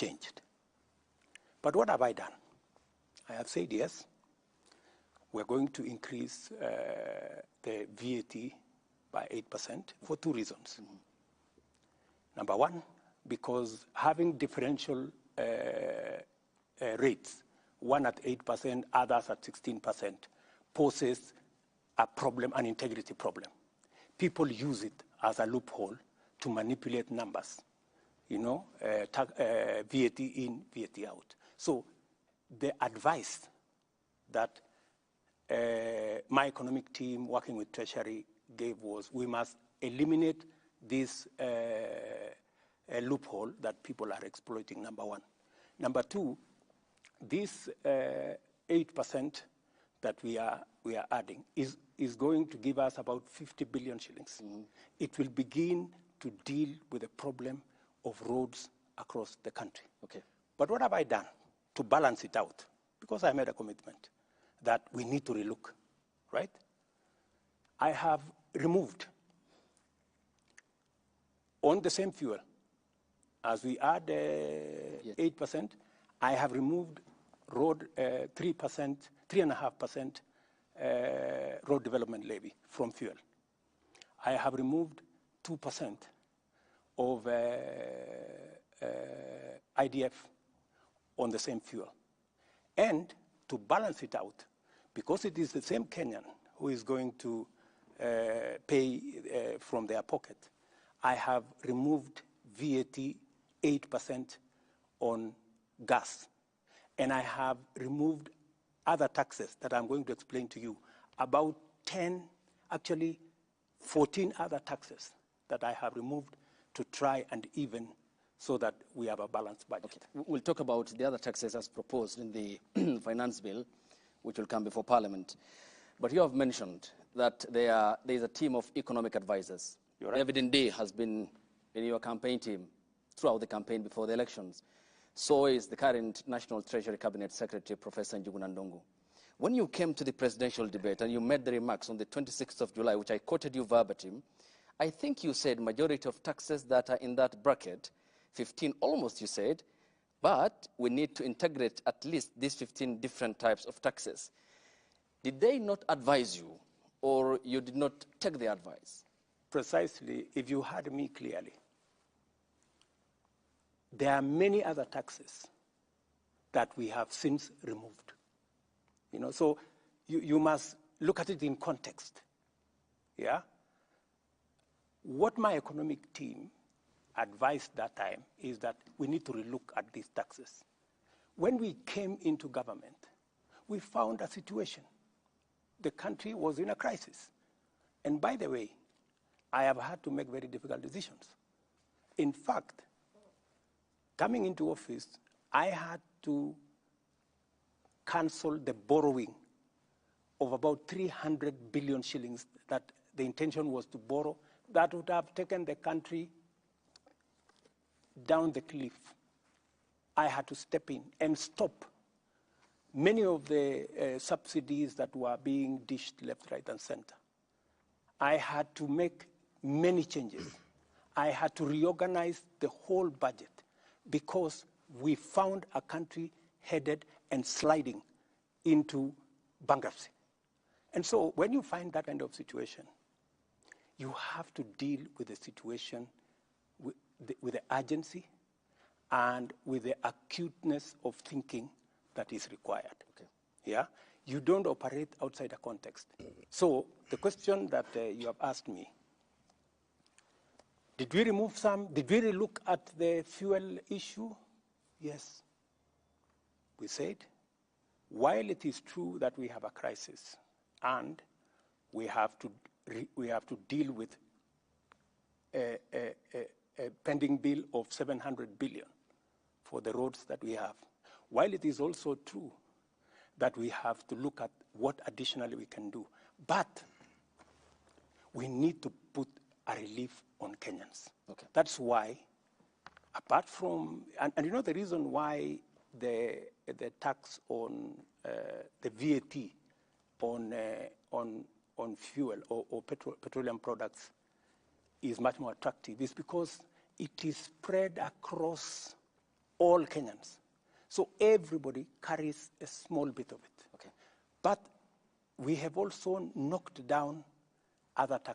changed. But what have I done? I have said, yes, we're going to increase the VAT by 8% for two reasons. Mm-hmm. Number one, because having differential rates, one at 8%, others at 16%, poses a problem, an integrity problem. People use it as a loophole to manipulate numbers, VAT in, VAT out. So the advice that my economic team working with Treasury gave was we must eliminate this loophole that people are exploiting, number one. Number two, this 8% that we are adding is going to give us about 50 billion shillings. Mm-hmm. It will begin to deal with the problem of roads across the country. Okay. But what have I done to balance it out? Because I made a commitment that we need to relook, right? I have removed on the same fuel, as we add 8%, I have removed road 3.5% road development levy from fuel. I have removed 2% of IDF on the same fuel. And to balance it out, because it is the same Kenyan who is going to pay from their pocket, I have removed VAT 8% on gas. And I have removed other taxes that I'm going to explain to you, about 14 other taxes that I have removed to try and even so that we have a balanced budget. Okay. We'll talk about the other taxes as proposed in the finance bill, which will come before Parliament. But you have mentioned that there is a team of economic advisors. Right. David Day has been in your campaign team throughout the campaign before the elections. So is the current National Treasury Cabinet Secretary, Professor Njuguna Ndung'u. When you came to the presidential debate and you made the remarks on the 26th of July, which I quoted you verbatim, I think you said majority of taxes that are in that bracket, 15 almost you said, but we need to integrate at least these 15 different types of taxes. Did they not advise you, or you did not take the advice? Precisely, if you heard me clearly, there are many other taxes that we have since removed. So you must look at it in context. Yeah? What my economic team advised that time is that we need to relook at these taxes. When we came into government, we found a situation. The country was in a crisis. And by the way, I have had to make very difficult decisions. In fact, coming into office, I had to cancel the borrowing of about 300 billion shillings that the intention was to borrow. That would have taken the country down the cliff. I had to step in and stop many of the subsidies that were being dished left, right, and center. I had to make many changes. I had to reorganize the whole budget because we found a country headed and sliding into bankruptcy. And so when you find that kind of situation, you have to deal with the situation with the urgency and with the acuteness of thinking that is required. Okay. Yeah? You don't operate outside a context. So the question that you have asked me, did we remove some? Did we look at the fuel issue? Yes. We said, while it is true that we have a crisis and we have to deal with a pending bill of 700 billion for the roads that we have, while it is also true that we have to look at what additionally we can do, but we need to put a relief on Kenyans. Okay. That's why, apart from, and you know the reason why the tax on the VAT on fuel or petroleum products is much more attractive is because it is spread across all Kenyans. So everybody carries a small bit of it. Okay. But we have also knocked down other taxes.